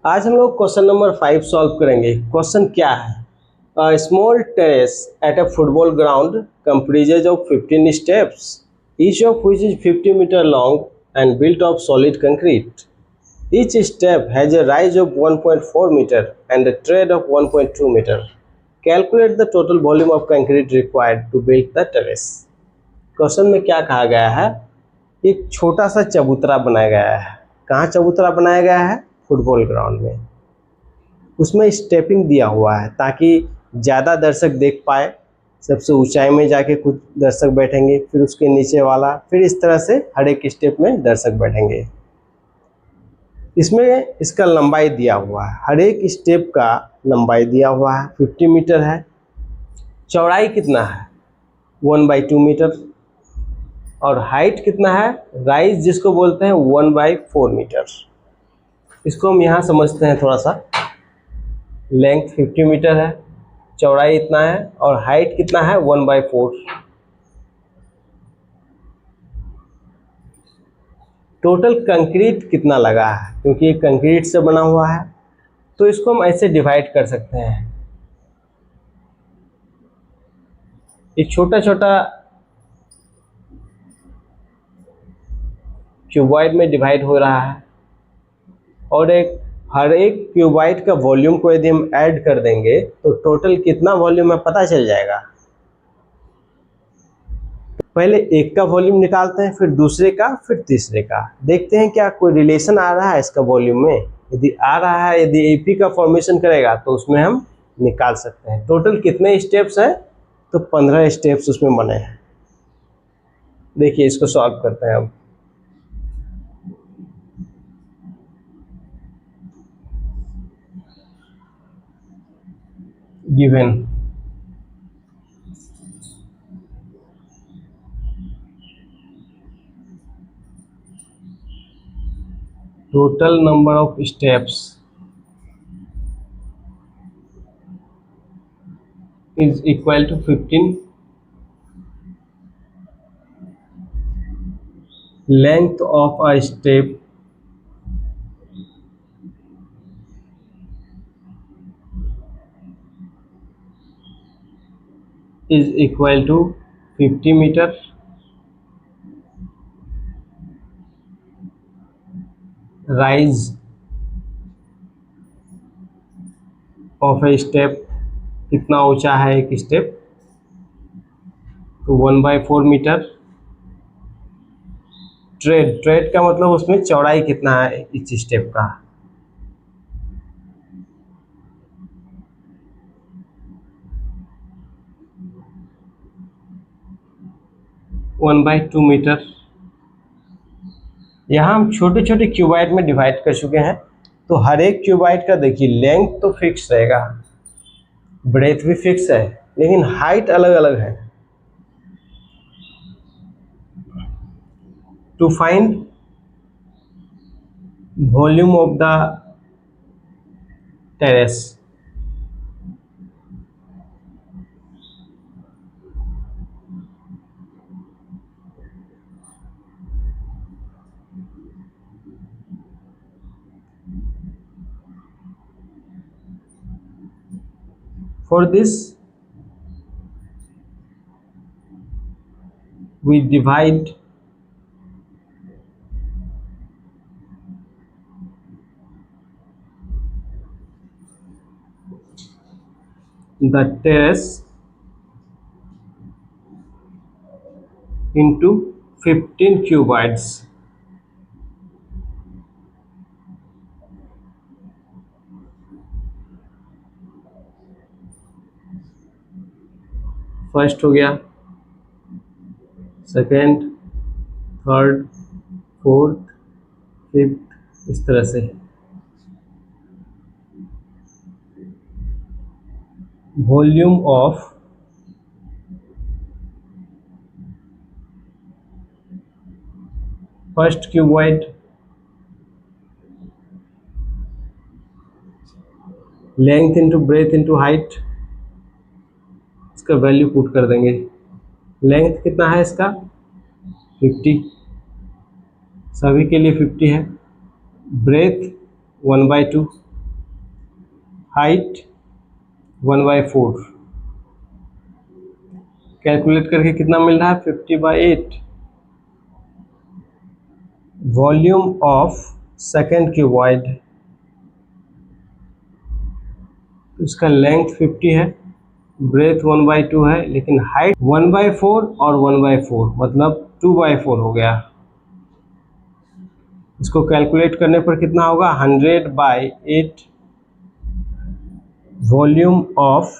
आज हम लोग क्वेश्चन नंबर 5 सॉल्व करेंगे। क्वेश्चन क्या है? A small terrace at a football ground comprises of 15 steps, each of which is 50 meter long and built of solid concrete. Each step has a rise of 1.4 meter and a tread of 1.2 meter. Calculate the total volume of concrete required to build the terrace. Question में क्या कहा गया है? एक छोटा सा चबूतरा बनाया गया है। कहाँ चबूतरा बनाया गया है? फुटबॉल ग्राउंड में। उसमें स्टेपिंग दिया हुआ है ताकि ज़्यादा दर्शक देख पाए। सबसे ऊंचाई में जाके कुछ दर्शक बैठेंगे, फिर उसके नीचे वाला, फिर इस तरह से हर एक स्टेप में दर्शक बैठेंगे। इसमें इसका लंबाई दिया हुआ है, हर एक स्टेप का लंबाई दिया हुआ है 50 मीटर है। चौड़ाई कितना है? 1/2 मीटर। और हाइट कितना है? राइज जिसको बोलते हैं 1/4 मीटर। इसको हम यहाँ समझते हैं थोड़ा सा। लेंथ 50 मीटर है, चौड़ाई इतना है और हाइट कितना है? 1/4। टोटल कंक्रीट कितना लगा है? क्योंकि ये कंक्रीट से बना हुआ है तो इसको हम ऐसे डिवाइड कर सकते हैं। एक छोटा छोटा क्यूबॉइड में डिवाइड हो रहा है और हर एक क्यूबॉइड का वॉल्यूम को यदि हम ऐड कर देंगे तो टोटल कितना वॉल्यूम है पता चल जाएगा। पहले एक का वॉल्यूम निकालते हैं, फिर दूसरे का, फिर तीसरे का। देखते हैं क्या कोई रिलेशन आ रहा है इसका वॉल्यूम में। यदि आ रहा है, यदि एपी का फॉर्मेशन करेगा तो उसमें हम निकाल सकते हैं। टोटल कितने स्टेप्स हैं? तो 15 स्टेप्स उसमें बने हैं। देखिए इसको सॉल्व करते हैं अब। Given total number of steps is equal to 15. Length of a step is equal to 50 meter. Rise of a step, कितना ऊंचा है एक स्टेप? तो 1/4 मीटर। ट्रेड का मतलब उसमें चौड़ाई कितना है इस स्टेप का? 1/2 मीटर। यहाँ हम छोटे छोटे क्यूबाइड में डिवाइड कर चुके हैं तो हर एक क्यूबाइड का देखिए लेंथ तो फिक्स रहेगा, ब्रेथ भी फिक्स है, लेकिन हाइट अलग अलग है। To find volume of the terrace, for this we divide the terrace into 15 cuboids. First हो गया, सेकेंड, थर्ड, फोर्थ, फिफ्थ, इस तरह से। Volume of first cuboid, length into breadth into height, इसका वैल्यू पुट कर देंगे। लेंथ कितना है इसका? 50, सभी के लिए 50 है। ब्रेथ 1/2, हाइट 1/4, कैलकुलेट करके कितना मिल रहा है 50/8। वॉल्यूम ऑफ सेकेंड क्यूबॉइड, इसका लेंथ 50 है, ब्रेथ 1/2 है, लेकिन हाइट 1/4 और 1/4 मतलब 2/4 हो गया। इसको कैलकुलेट करने पर कितना होगा 100/8 वॉल्यूम ऑफ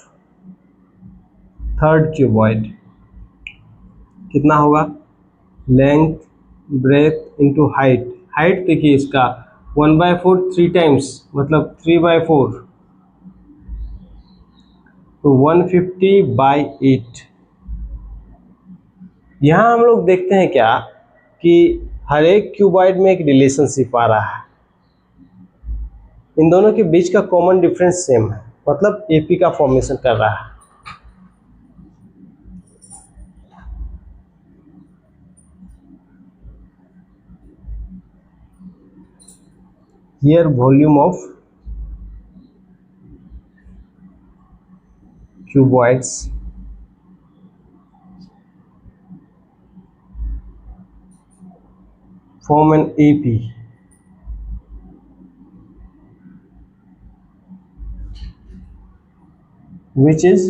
थर्ड क्यूबॉइड। कितना होगा length breadth into height. Height देखिए इसका 1/4 3 टाइम्स मतलब 3/4, तो 150/8। यहाँ हम लोग देखते हैं क्या कि हर एक क्यूबॉइड में एक रिलेशनशिप आ रहा है, इन दोनों के बीच का कॉमन डिफरेंस सेम है, मतलब एपी का फॉर्मेशन कर रहा है। Here volume of cuboids form an AP which is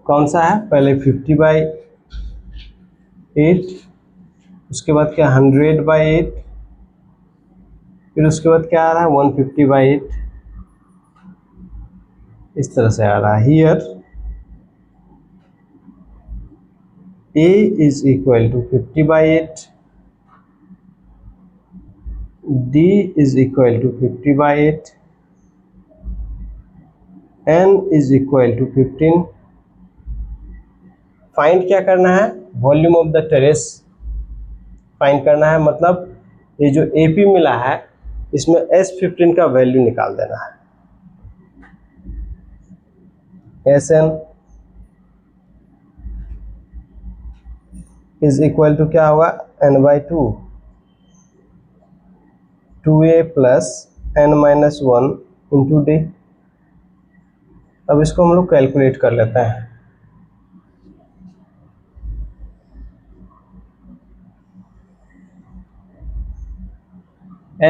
कौन सा है, पहले 50/8, उसके बाद क्या 100/8, फिर उसके बाद क्या आ रहा है 150/8, इस तरह से आ रहा है। Here A is equal to 50/8, D is equal to 50/8, N is equal to 15। Find क्या करना है, volume of the terrace find करना है, मतलब ये जो AP मिला है इसमें S15 का वैल्यू निकाल देना है। SN इज इक्वल टू क्या होगा n/2, 2a plus n-1 into D. अब इसको हम लोग कैलकुलेट कर लेते हैं।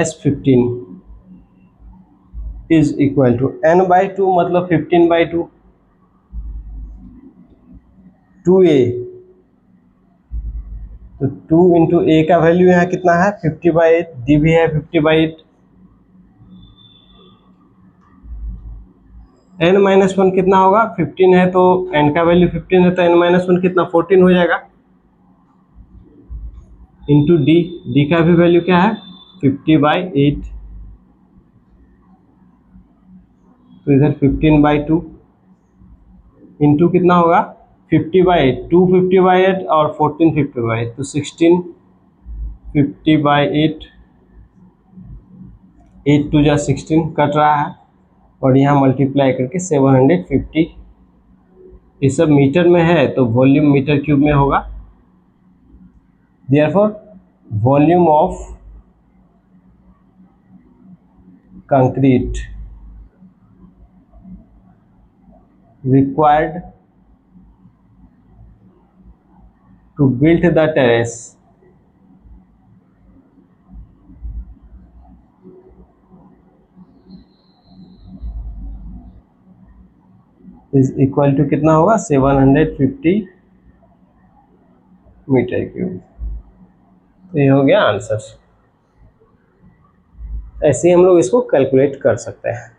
S15 is equal to n/2 मतलब 15/2, 2a, तो 2 इंटू ए का वैल्यू यहाँ कितना है 50/8, डी भी है 50/8, n-1 कितना होगा 15 है, तो n का वैल्यू 15 है, तो n-1 कितना 14 हो जाएगा, इंटू डी, डी का भी वैल्यू क्या है 50/8, तो इधर 15/2 इंटू कितना होगा 50/8, 2 50/8 और 14 50/8, तो 16 50/8, 8 2 जा 16 कट रहा है, और यहाँ मल्टीप्लाई करके 750, ये सब मीटर में है तो वॉल्यूम मीटर क्यूब में होगा। Therefore volume of concrete required to build the terrace is equal to कितना होगा 750 मीटर क्यूब। तो ये हो गया आंसर। ऐसे ही हम लोग इसको कैलकुलेट कर सकते हैं।